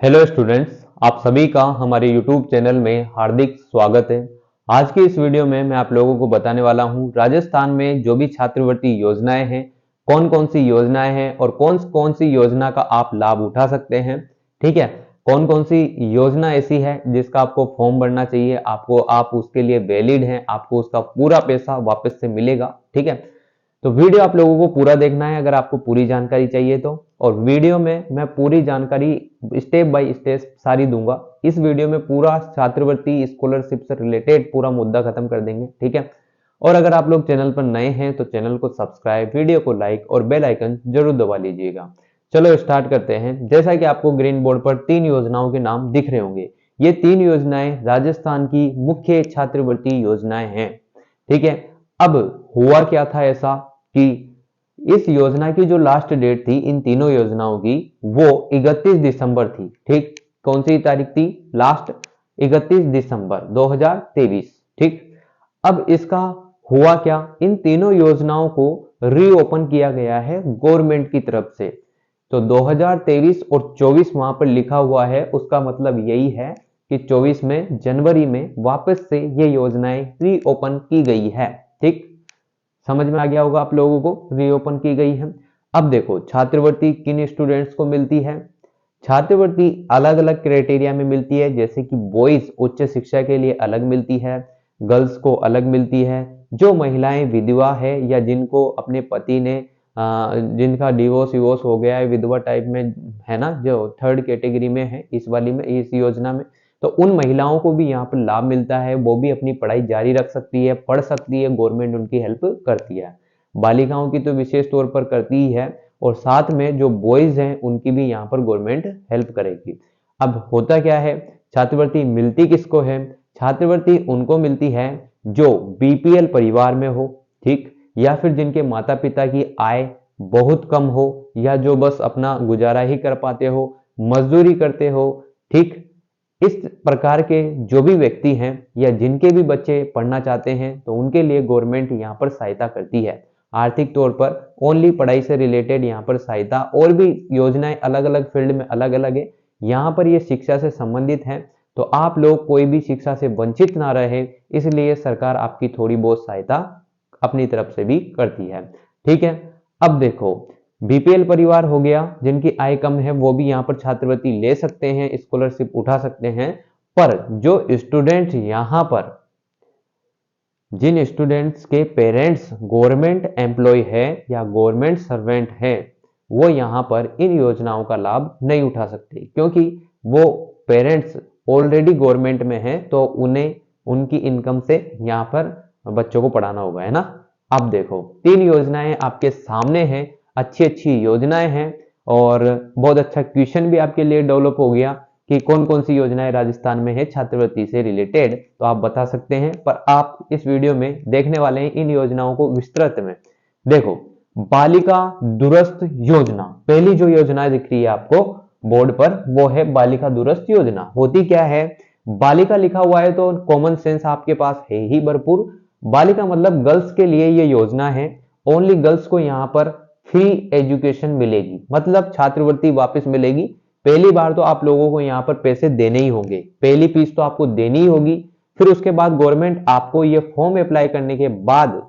Hello students, आप सभी का हमारे यूट्यूब चैनल में हार्दिक स्वागत है। आज की इस वीडियो में मैं आप लोगों को बताने वाला हूं राजस्थान में जो भी छात्रवृत्ति योजनाएं हैं, कौन कौन सी योजनाएं हैं और कौन कौन सी योजना का आप लाभ उठा सकते हैं। ठीक है, कौन कौन सी योजना ऐसी है जिसका आपको फॉर्म भरना चाहिए, आपको आप उसके लिए वैलिड हैं, आपको उसका पूरा पैसा वापस से मिलेगा। ठीक है, तो वीडियो आप लोगों को पूरा देखना है अगर आपको पूरी जानकारी चाहिए तो। और वीडियो में मैं पूरी जानकारी स्टेप बाय स्टेप सारी दूंगा। इस वीडियो में पूरा छात्रवृत्ति स्कॉलरशिप से रिलेटेड पूरा मुद्दा खत्म कर देंगे। ठीक है, और अगर आप लोग चैनल पर नए हैं तो चैनल को सब्सक्राइब, वीडियो को लाइक और बेल आइकन जरूर दबा लीजिएगा। चलो स्टार्ट करते हैं। जैसा कि आपको ग्रीन बोर्ड पर 3 योजनाओं के नाम दिख रहे होंगे, ये 3 योजनाएं राजस्थान की मुख्य छात्रवृत्ति योजनाएं हैं। ठीक है, अब हुआ क्या था ऐसा कि इस योजना की जो लास्ट डेट थी इन तीनों योजनाओं की, वो 31 दिसंबर थी। ठीक, कौन सी तारीख थी लास्ट? 31 दिसंबर 2023। ठीक, अब इसका हुआ क्या, इन तीनों योजनाओं को रीओपन किया गया है गवर्नमेंट की तरफ से। तो 2023 और 24 वहां पर लिखा हुआ है, उसका मतलब यही है कि 24 में जनवरी में वापस से ये योजनाएं रीओपन की गई है। ठीक, समझ में आ गया होगा आप लोगों को, रीओपन की गई है। अब देखो छात्रवृत्ति किन स्टूडेंट्स को मिलती है। छात्रवृत्ति अलग अलग क्राइटेरिया में मिलती है, जैसे कि बॉयज उच्च शिक्षा के लिए अलग मिलती है, गर्ल्स को अलग मिलती है। जो महिलाएं विधवा है या जिनको अपने पति ने जिनका डिवोर्स विवोर्स हो गया है, विधवा टाइप में है ना, जो थर्ड कैटेगरी में है इस वाली में, इस योजना में, तो उन महिलाओं को भी यहाँ पर लाभ मिलता है। वो भी अपनी पढ़ाई जारी रख सकती है, पढ़ सकती है, गवर्नमेंट उनकी हेल्प करती है। बालिकाओं की तो विशेष तौर पर करती ही है, और साथ में जो बॉयज हैं उनकी भी यहाँ पर गवर्नमेंट हेल्प करेगी। अब होता क्या है, छात्रवृत्ति मिलती किसको है? छात्रवृत्ति उनको मिलती है जो बीपीएल परिवार में हो, ठीक, या फिर जिनके माता पिता की आय बहुत कम हो, या जो बस अपना गुजारा ही कर पाते हो, मजदूरी करते हो। ठीक, इस प्रकार के जो भी व्यक्ति हैं या जिनके भी बच्चे पढ़ना चाहते हैं, तो उनके लिए गवर्नमेंट यहाँ पर सहायता करती है आर्थिक तौर पर। ओनली पढ़ाई से रिलेटेड यहाँ पर सहायता, और भी योजनाएं अलग अलग फील्ड में अलग अलग है। यहाँ पर ये शिक्षा से संबंधित है, तो आप लोग कोई भी शिक्षा से वंचित ना रहे, इसलिए सरकार आपकी थोड़ी बहुत सहायता अपनी तरफ से भी करती है। ठीक है, अब देखो बीपीएल परिवार हो गया, जिनकी आय कम है, वो भी यहाँ पर छात्रवृत्ति ले सकते हैं, स्कॉलरशिप उठा सकते हैं। पर जो स्टूडेंट यहाँ पर, जिन स्टूडेंट्स के पेरेंट्स गवर्नमेंट एम्प्लॉय है या गवर्नमेंट सर्वेंट है, वो यहाँ पर इन योजनाओं का लाभ नहीं उठा सकते, क्योंकि वो पेरेंट्स ऑलरेडी गवर्नमेंट में है, तो उन्हें उनकी इनकम से यहाँ पर बच्चों को पढ़ाना होगा, है ना। अब देखो 3 योजनाएं आपके सामने हैं, अच्छी अच्छी योजनाएं हैं, और बहुत अच्छा क्वेश्चन भी आपके लिए डेवलप हो गया कि कौन कौन सी योजनाएं राजस्थान में है छात्रवृत्ति से रिलेटेड, तो आप बता सकते हैं। पर आप इस वीडियो में देखने वाले हैं इन योजनाओं को विस्तृत में। देखो, बालिका दूरस्थ योजना, पहली जो योजना दिख रही है आपको बोर्ड पर, वो है बालिका दूरस्थ योजना। होती क्या है, बालिका लिखा हुआ है तो कॉमन सेंस आपके पास है ही भरपूर। बालिका मतलब गर्ल्स के लिए ये योजना है। ओनली गर्ल्स को यहाँ पर फ्री एजुकेशन मिलेगी, मतलब छात्रवृत्ति वापस मिलेगी। पहली बार तो आप लोगों को यहाँ पर पैसे देने ही होंगे, पहली फीस तो आपको देनी ही होगी। फिर उसके बाद गवर्नमेंट आपको ये फॉर्म अप्लाई करने के बाद,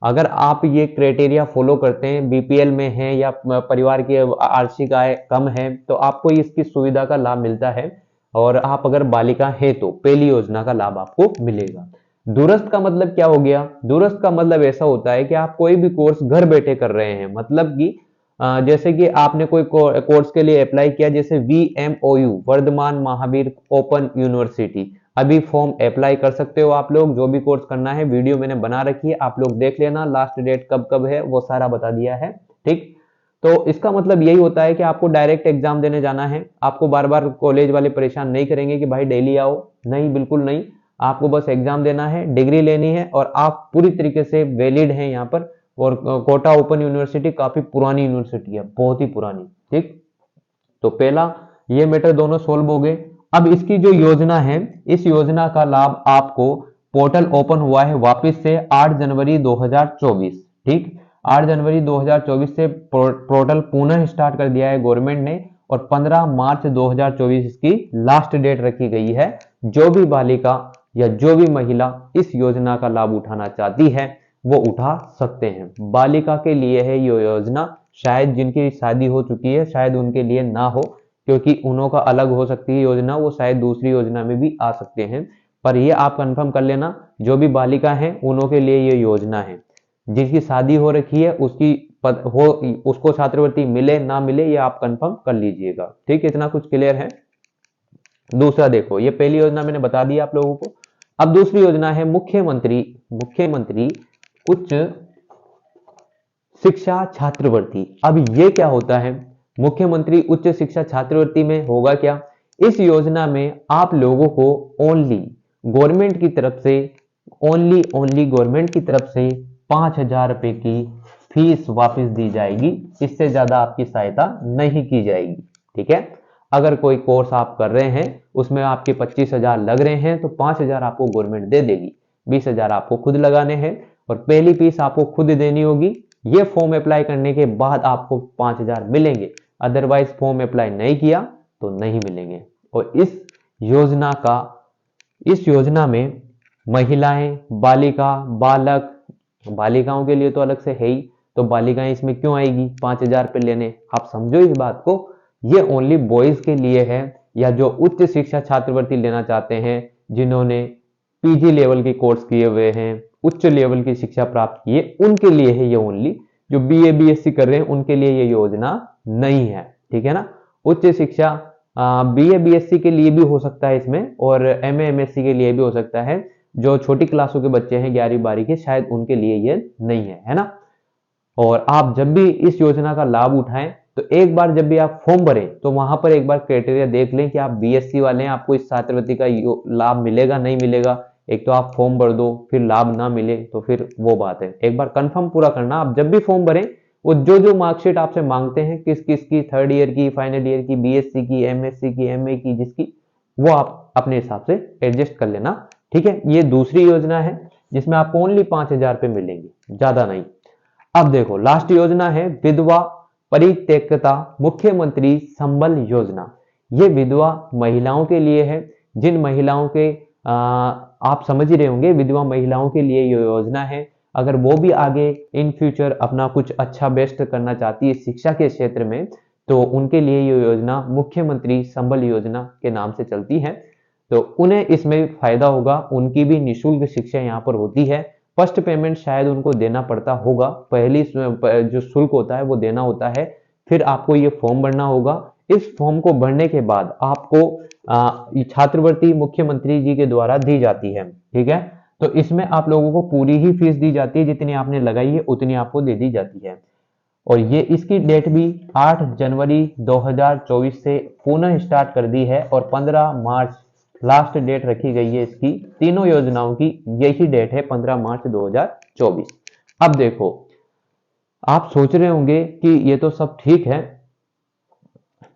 अगर आप ये क्राइटेरिया फॉलो करते हैं, बीपीएल में हैं या परिवार की आर्थिक आय कम है, तो आपको इसकी सुविधा का लाभ मिलता है। और आप अगर बालिका है तो पहली योजना का लाभ आपको मिलेगा। दूरस्थ का मतलब क्या हो गया? दूरस्थ का मतलब ऐसा होता है कि आप कोई भी कोर्स घर बैठे कर रहे हैं, मतलब कि जैसे कि आपने कोई कोर्स के लिए अप्लाई किया, जैसे VMOU Vardhman Mahaveer open university, अभी फॉर्म अप्लाई कर सकते हो आप लोग। जो भी कोर्स करना है, वीडियो मैंने बना रखी है, आप लोग देख लेना, लास्ट डेट कब कब है वो सारा बता दिया है। ठीक, तो इसका मतलब यही होता है कि आपको डायरेक्ट एग्जाम देने जाना है। आपको बार बार कॉलेज वाले परेशान नहीं करेंगे कि भाई डेली आओ, नहीं, बिल्कुल नहीं। आपको बस एग्जाम देना है, डिग्री लेनी है, और आप पूरी तरीके से वैलिड हैं यहाँ पर। और कोटा ओपन यूनिवर्सिटी काफी पुरानी यूनिवर्सिटी है, बहुत ही पुरानी। ठीक, तो पहला ये मैटर दोनों सोल्व हो गए। अब इसकी जो योजना है, इस योजना का लाभ आपको, पोर्टल ओपन हुआ है वापस से 8 जनवरी 2024। ठीक, 8 जनवरी 2024 से पोर्टल पुनः स्टार्ट कर दिया है गवर्नमेंट ने, और 15 मार्च 2024 इसकी लास्ट डेट रखी गई है। जो भी बालिका या जो भी महिला इस योजना का लाभ उठाना चाहती है वो उठा सकते हैं। बालिका के लिए है ये योजना, शायद जिनकी शादी हो चुकी है शायद उनके लिए ना हो, क्योंकि उन्हों का अलग हो सकती है योजना, वो शायद दूसरी योजना में भी आ सकते हैं। पर ये आप कंफर्म कर लेना, जो भी बालिका है उन्हों के लिए ये योजना है। जिसकी शादी हो रखी है उसको छात्रवृत्ति मिले ना मिले ये आप कंफर्म कर लीजिएगा। ठीक है, इतना कुछ क्लियर है। दूसरा देखो, ये पहली योजना मैंने बता दी आप लोगों को। अब दूसरी योजना है मुख्यमंत्री उच्च शिक्षा छात्रवृत्ति। अब ये क्या होता है? मुख्यमंत्री उच्च शिक्षा छात्रवृत्ति में होगा क्या? इस योजना में आप लोगों को ओनली गवर्नमेंट की तरफ से गवर्नमेंट की तरफ से 5,000 रुपए की फीस वापस दी जाएगी। इससे ज्यादा आपकी सहायता नहीं की जाएगी। ठीक है, अगर कोई कोर्स आप कर रहे हैं उसमें आपके 25,000 लग रहे हैं तो 5,000 आपको गवर्नमेंट दे देगी, 20,000 आपको खुद लगाने हैं और पहली फीस आपको खुद देनी होगी। ये फॉर्म अप्लाई करने के बाद आपको 5,000 मिलेंगे, अदरवाइज फॉर्म अप्लाई नहीं किया तो नहीं मिलेंगे। और इस योजना में महिलाएं, बालिका, बालक, बालिकाओं के लिए तो अलग से है ही, तो बालिकाएं इसमें क्यों आएगी 5,000 रुपये लेने? आप समझो इस बात को। ये ओनली बॉयज के लिए है या जो उच्च शिक्षा छात्रवृत्ति लेना चाहते हैं, जिन्होंने पीजी लेवल के कोर्स किए हुए हैं, उच्च लेवल की शिक्षा प्राप्त की है, उनके लिए है ये ओनली। जो बीए बीएससी कर रहे हैं उनके लिए ये योजना नहीं है। ठीक है ना, उच्च शिक्षा बीए बीएससी के लिए भी हो सकता है इसमें, और एमए एमएससी के लिए भी हो सकता है। जो छोटी क्लासों के बच्चे हैं 11वीं 12वीं के, शायद उनके लिए ये नहीं है ना। और आप जब भी इस योजना का लाभ उठाएं तो एक बार जब भी आप फॉर्म भरें तो वहां पर एक बार क्राइटेरिया देख लें कि आप बीएससी वाले हैं, आपको इस छात्रवृत्ति का लाभ मिलेगा नहीं मिलेगा। एक तो आप फॉर्म भर दो फिर लाभ ना मिले तो फिर वो बात है। एक बार कंफर्म पूरा करना। आप जब भी फॉर्म भरें वो जो मार्कशीट आपसे मांगते हैं, किस किस की, 3rd ईयर की, फाइनल ईयर की, बीएससी की, एमएससी की, एमए की, जिसकी, वो आप अपने हिसाब से एडजस्ट कर लेना। ठीक है, ये दूसरी योजना है जिसमें आपको ओनली 5,000 रुपये मिलेंगे, ज्यादा नहीं। अब देखो लास्ट योजना है विधवा परित्यक्ता मुख्यमंत्री संबल योजना। ये विधवा महिलाओं के लिए है। जिन महिलाओं के आप समझ ही रहे होंगे, विधवा महिलाओं के लिए ये योजना है। अगर वो भी आगे इन फ्यूचर अपना कुछ अच्छा बेस्ट करना चाहती है शिक्षा के क्षेत्र में, तो उनके लिए ये योजना मुख्यमंत्री संबल योजना के नाम से चलती है। तो उन्हें इसमें फायदा होगा। उनकी भी निःशुल्क शिक्षा यहाँ पर होती है। फर्स्ट पेमेंट शायद उनको देना पड़ता होगा, पहली जो शुल्क होता है वो देना होता है। फिर आपको ये फॉर्म भरना होगा। इस फॉर्म को भरने के बाद आपको छात्रवृत्ति मुख्यमंत्री जी के द्वारा दी जाती है। ठीक है, तो इसमें आप लोगों को पूरी ही फीस दी जाती है, जितनी आपने लगाई है उतनी आपको दे दी जाती है। और ये इसकी डेट भी 8 जनवरी 2024 से पुनः स्टार्ट कर दी है और 15 मार्च लास्ट डेट रखी गई है इसकी। तीनों योजनाओं की यही डेट है, 15 मार्च 2024। अब देखो, आप सोच रहे होंगे कि ये तो सब ठीक है,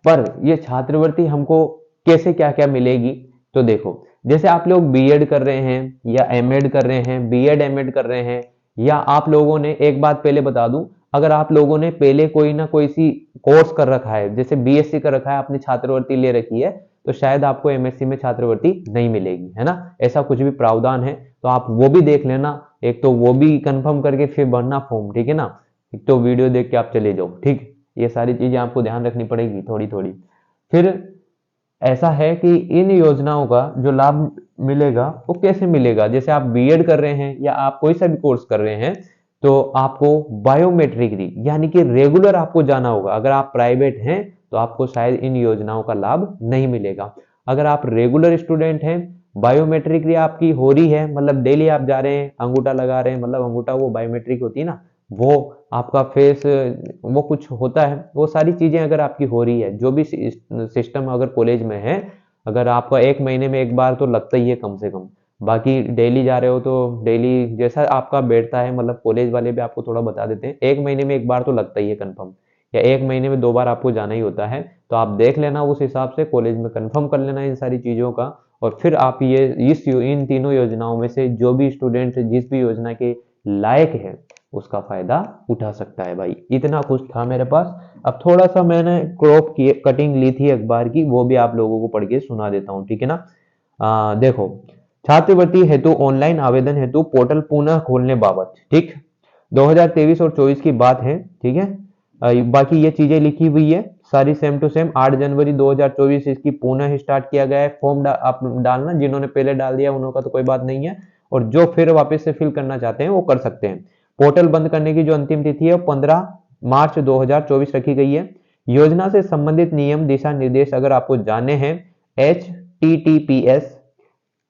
पर ये छात्रवृत्ति हमको कैसे क्या क्या मिलेगी? तो देखो, जैसे आप लोग बीएड कर रहे हैं या एमएड कर रहे हैं, बीएड एमएड कर रहे हैं, या आप लोगों ने, एक बात पहले बता दूं, अगर आप लोगों ने पहले कोई ना कोई सी कोर्स कर रखा है, जैसे बीएससी कर रखा है, आपने छात्रवृत्ति ले रखी है, तो शायद आपको एमएससी में छात्रवृत्ति नहीं मिलेगी, है ना। ऐसा कुछ भी प्रावधान है तो आप वो भी देख लेना। एक तो वो भी कंफर्म करके फिर भरना फॉर्म, ठीक है ना। एक तो वीडियो देख के आप चले जाओ, ठीक। ये सारी चीजें आपको ध्यान रखनी पड़ेगी थोड़ी थोड़ी। फिर ऐसा है कि इन योजनाओं का जो लाभ मिलेगा वो कैसे मिलेगा? जैसे आप बीएड कर रहे हैं या आप कोई सा भी कोर्स कर रहे हैं, तो आपको बायोमेट्रिक यानी कि रेगुलर आपको जाना होगा। अगर आप प्राइवेट हैं तो आपको शायद इन योजनाओं का लाभ नहीं मिलेगा। अगर आप रेगुलर स्टूडेंट हैं, बायोमेट्रिक आपकी हो रही है, मतलब डेली आप जा रहे हैं, अंगूठा लगा रहे हैं, मतलब अंगूठा वो बायोमेट्रिक होती है ना, वो आपका फेस, वो कुछ होता है, वो सारी चीजें अगर आपकी हो रही है, जो भी सिस्टम अगर कॉलेज में है, अगर आपका 1 महीने में एक बार तो लगता ही है कम से कम। बाकी डेली जा रहे हो तो डेली जैसा आपका बैठता है, मतलब कॉलेज वाले भी आपको थोड़ा बता देते हैं, 1 महीने में एक बार तो लगता ही है कंफर्म, या 1 महीने में 2 बार आपको जाना ही होता है। तो आप देख लेना, उस हिसाब से कॉलेज में कंफर्म कर लेना इन सारी चीजों का। और फिर आप इन तीनों योजनाओं में से जो भी स्टूडेंट जिस भी योजना के लायक है, उसका फायदा उठा सकता है भाई। इतना कुछ था मेरे पास। अब थोड़ा सा मैंने क्रॉप की कटिंग ली थी अखबार की, वो भी आप लोगों को पढ़ के सुना देता हूँ, ठीक है ना। देखो, छात्रवृत्ति हेतु ऑनलाइन आवेदन हेतु पोर्टल पुनः खोलने बाबत, ठीक, 2023 और 24 की बात है, ठीक है। बाकी ये चीजें लिखी हुई है सारी सेम टू सेम। 8 जनवरी 2024 इसकी पुनः स्टार्ट किया गया है। फॉर्म आप डालना, जिन्होंने पहले डाल दिया उन्होंने तो कोई बात नहीं है, और जो फिर वापस से फिल करना चाहते हैं वो कर सकते हैं। पोर्टल बंद करने की जो अंतिम तिथि है वो 15 मार्च 2024 रखी गई है। योजना से संबंधित नियम दिशा निर्देश अगर आपको जानने हैं, https,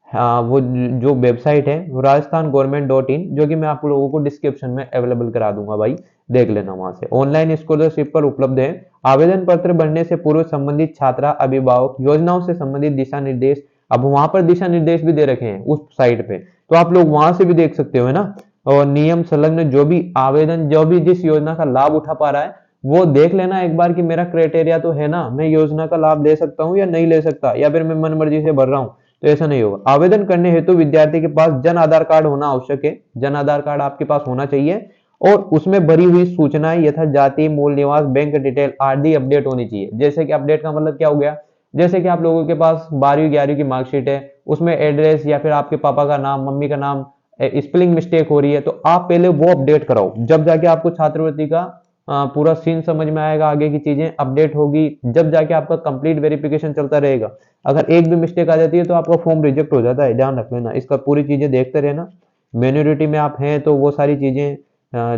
हाँ, वो जो वेबसाइट है वो राजस्थान गवर्नमेंट.in, जो कि मैं आप लोगों को डिस्क्रिप्शन में अवेलेबल करा दूंगा भाई, देख लेना वहां से। ऑनलाइन स्कॉलरशिप पर उपलब्ध है। आवेदन पत्र भरने से पूर्व संबंधित छात्रा अभिभावक योजनाओं से संबंधित दिशा निर्देश, अब वहां पर दिशा निर्देश भी दे रखे हैं उस साइट पे, तो आप लोग वहां से भी देख सकते हो, है ना। और नियम संलग्न जो भी आवेदन, जो भी जिस योजना का लाभ उठा पा रहा है वो देख लेना एक बार कि मेरा क्राइटेरिया तो है ना, मैं योजना का लाभ ले सकता हूँ या नहीं ले सकता, या फिर मैं मन मर्जी से भर रहा हूँ, तो ऐसा नहीं होगा। आवेदन करने हेतु विद्यार्थी के पास जन आधार कार्ड होना आवश्यक है। जन आधार कार्ड आपके पास होना चाहिए, और उसमें भरी हुई सूचनाएं यथा जाति, मूल निवास, बैंक डिटेल आदि अपडेट होनी चाहिए। जैसे कि अपडेट का मतलब क्या हो गया, जैसे कि आप लोगों के पास 12वीं 11वीं की मार्कशीट है, उसमें एड्रेस या फिर आपके पापा का नाम, मम्मी का नाम, स्पेलिंग मिस्टेक हो रही है, तो आप पहले वो अपडेट कराओ, जब जाके आपको छात्रवृत्ति का पूरा सीन समझ में आएगा, आगे की चीजें अपडेट होगी, जब जाके आपका कंप्लीट वेरिफिकेशन चलता रहेगा। अगर एक भी मिस्टेक आ जाती है तो आपका फॉर्म रिजेक्ट हो जाता है, ध्यान रख लेना इसका, पूरी चीजें देखते रहना। माइनॉरिटी में आप हैं तो वो सारी चीजें,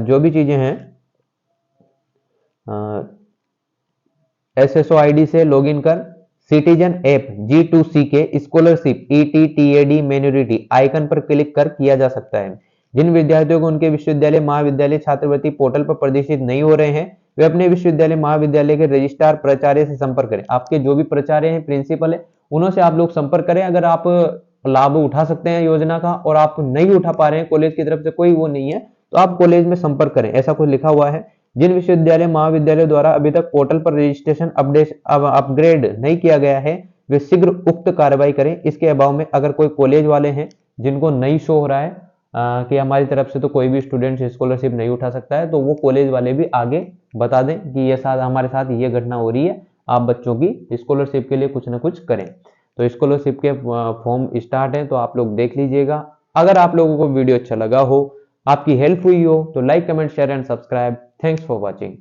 जो भी चीजें हैं, SSO ID से लॉगिन कर, सिटीजन ऐप G2C के स्कॉलरशिप ETTAD माइनॉरिटी आइकन पर क्लिक कर किया जा सकता है। जिन विद्यार्थियों को उनके विश्वविद्यालय महाविद्यालय छात्रवृत्ति पोर्टल पर प्रदर्शित नहीं हो रहे हैं, वे अपने विश्वविद्यालय महाविद्यालय के रजिस्ट्रार प्राचार्य से संपर्क करें। आपके जो भी प्राचार्य हैं, प्रिंसिपल है, उन्होंने आप लोग संपर्क करें। अगर आप लाभ उठा सकते हैं योजना का और आप नहीं उठा पा रहे हैं, कॉलेज की तरफ से कोई वो नहीं है, तो आप कॉलेज में संपर्क करें, ऐसा कुछ लिखा हुआ है। जिन विश्वविद्यालय महाविद्यालय द्वारा अभी तक पोर्टल पर रजिस्ट्रेशन अपग्रेड नहीं किया गया है, वे शीघ्र उक्त कार्रवाई करें। इसके अभाव में अगर कोई कॉलेज वाले हैं जिनको नहीं शो हो रहा है कि हमारी तरफ से तो कोई भी स्टूडेंट स्कॉलरशिप नहीं उठा सकता है, तो वो कॉलेज वाले भी आगे बता दें कि ये साथ हमारे साथ ये घटना हो रही है, आप बच्चों की स्कॉलरशिप के लिए कुछ ना कुछ करें। तो स्कॉलरशिप के फॉर्म स्टार्ट है, तो आप लोग देख लीजिएगा। अगर आप लोगों को वीडियो अच्छा लगा हो, आपकी हेल्प हुई हो, तो like, comment, share and subscribe. Thanks for watching.